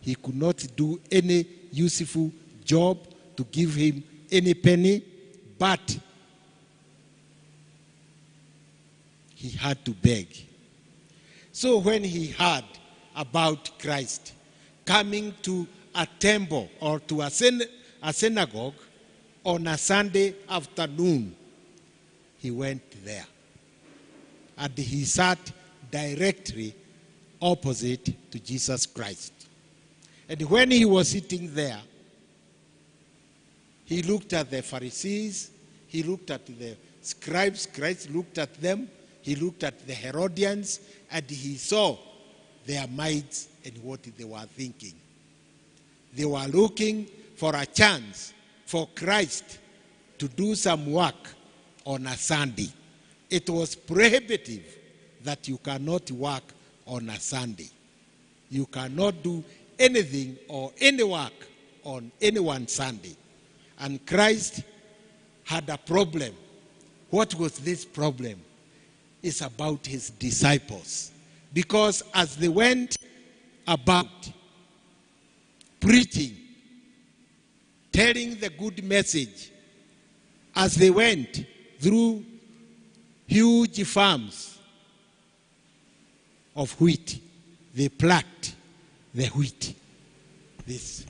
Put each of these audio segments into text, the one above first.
He could not do any useful job to give him any penny, but he had to beg. So when he heard about Christ coming to a temple or to a synagogue on a Sunday afternoon, he went there. And he sat directly opposite to Jesus Christ. And when he was sitting there, he looked at the Pharisees, he looked at the scribes, Christ looked at them, he looked at the Herodians, and he saw their minds and what they were thinking. They were looking for a chance for Christ to do some work on a Sunday. It was prohibitive that you cannot work on a Sunday. You cannot do anything or any work on any one Sunday. And Christ had a problem. What was this problem? It's about his disciples. Because as they went about preaching, telling the good message, as they went through huge farms of wheat, they plucked the wheat. This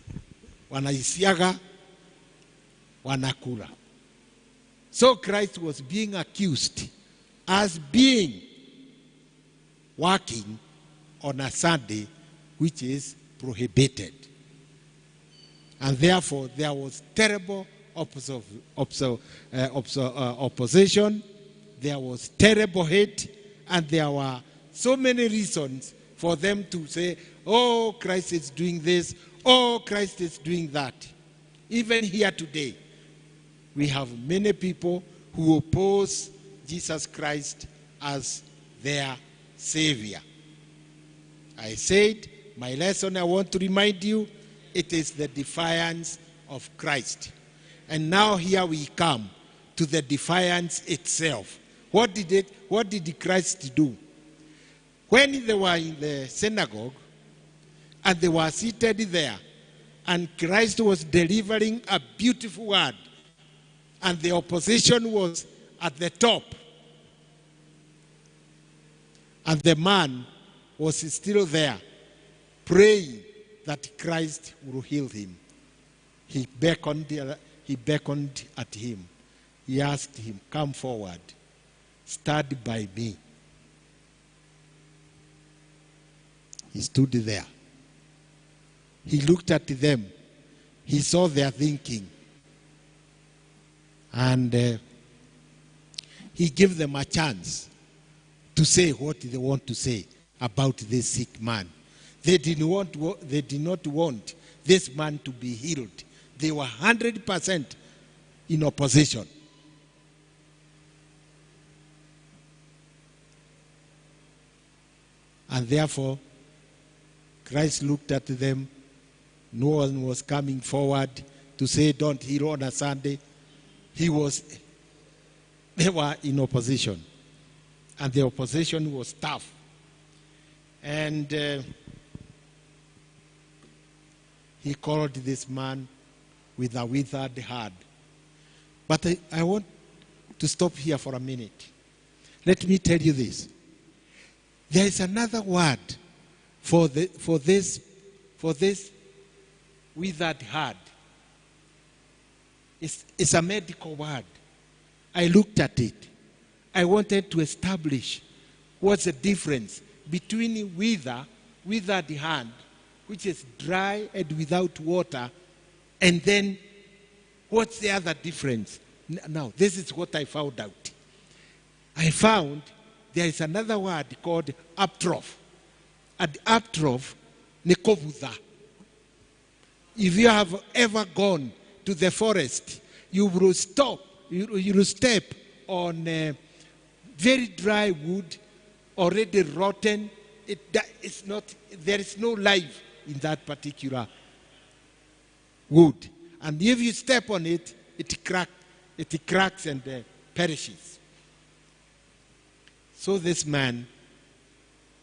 wanaisiaga, wanakula. So Christ was being accused as being working on a Sunday, which is prohibited. And therefore, there was terrible opposition, there was terrible hate, and there were so many reasons for them to say, oh, Christ is doing this, oh, Christ is doing that. Even here today, we have many people who oppose Jesus Christ as their Savior. I said, my lesson I want to remind you, it is the defiance of Christ. And now here we come to the defiance itself. What did Christ do? When they were in the synagogue and they were seated there and Christ was delivering a beautiful word and the opposition was at the top and the man was still there praying that Christ will heal him. He beckoned at him. He asked him, come forward, stand by me. He stood there. He looked at them. He saw their thinking. And he gave them a chance to say what they want to say about this sick man. They did not want this man to be healed. They were 100% in opposition. And therefore, Christ looked at them. No one was coming forward to say, don't heal on a Sunday. They were in opposition. And the opposition was tough. And he called this man with a withered hand. But I want to stop here for a minute. Let me tell you this. There is another word for this withered hand. It's a medical word. I looked at it. I wanted to establish what's the difference between withered hand, which is dry and without water, and then what's the other difference? Now, this is what I found out. I found there is another word called aptroph. And aptroph, nekovudha. If you have ever gone to the forest, you will stop. You will step on very dry wood, already rotten. There is no life in that particular wood. And if you step on it, it cracks and perishes. So this man,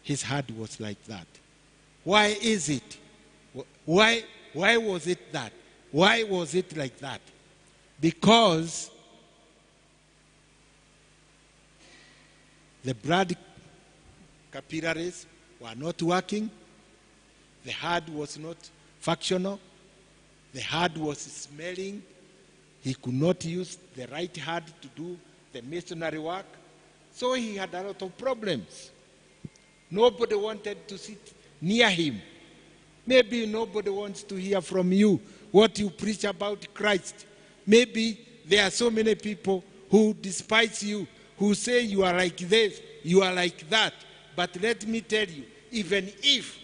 his heart was like that. Why is it? Why was it that? Why was it like that? Because the blood capillaries were not working. The heart was not functional. The heart was smelling. He could not use the right hand to do the missionary work. So he had a lot of problems. Nobody wanted to sit near him. Maybe nobody wants to hear from you what you preach about Christ. Maybe there are so many people who despise you, who say you are like this, you are like that. But let me tell you, even if,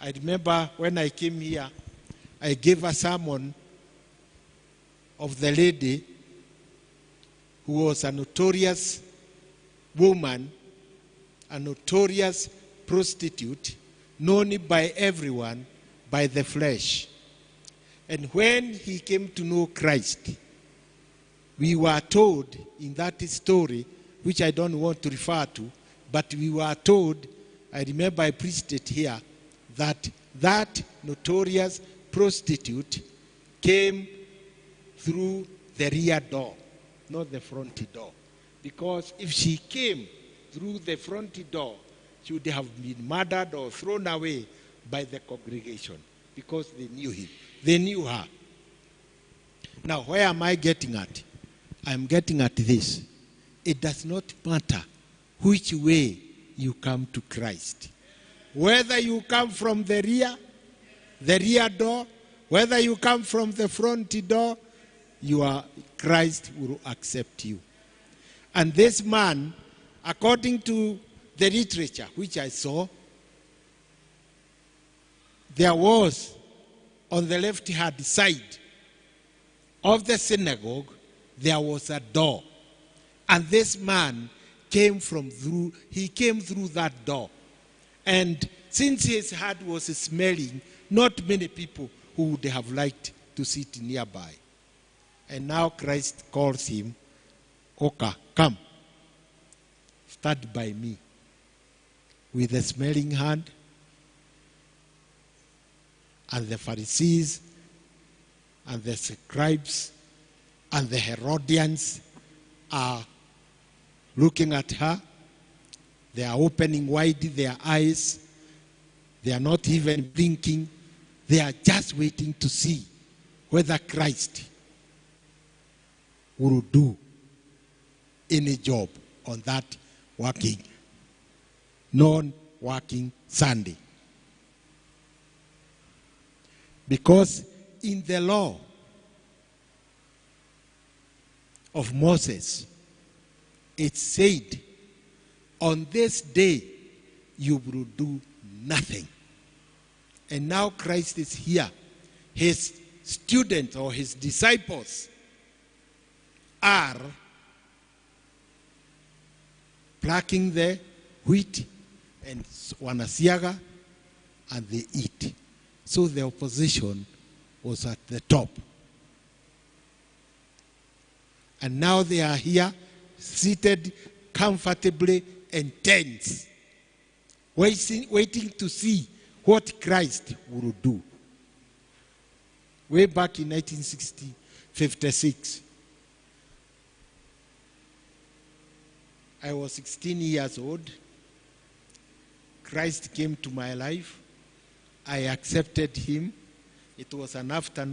I remember when I came here, I gave a sermon of the lady who was a notorious woman, a notorious prostitute, known by everyone by the flesh. And when he came to know Christ, we were told in that story, which I don't want to refer to, but we were told, I remember I preached it here, that that notorious prostitute came through the rear door, not the front door. Because if she came through the front door, she would have been murdered or thrown away by the congregation because they knew him. They knew her. Now, where am I getting at? I'm getting at this. It does not matter which way you come to Christ. Whether you come from the rear door, whether you come from the front door, Christ will accept you. And this man, according to the literature which I saw, there was on the left-hand side of the synagogue, there was a door. And this man came through that door. And since his heart was smelling, not many people who would have liked to sit nearby. And now Christ calls him, "Oka, come, start by me." With a smelling hand, and the Pharisees and the scribes and the Herodians are looking at her. They are opening wide their eyes. They are not even blinking. They are just waiting to see whether Christ will do any job on that non-working Sunday. Because in the law of Moses, it said, on this day you will do nothing. And now Christ is here. His students or his disciples are plucking the wheat and wanasiaga, and they eat. So the opposition was at the top. And now they are here, seated comfortably and tense, waiting to see what Christ will do. Way back in 1956, I was 16 years old. Christ came to my life. I accepted him. It was an afternoon.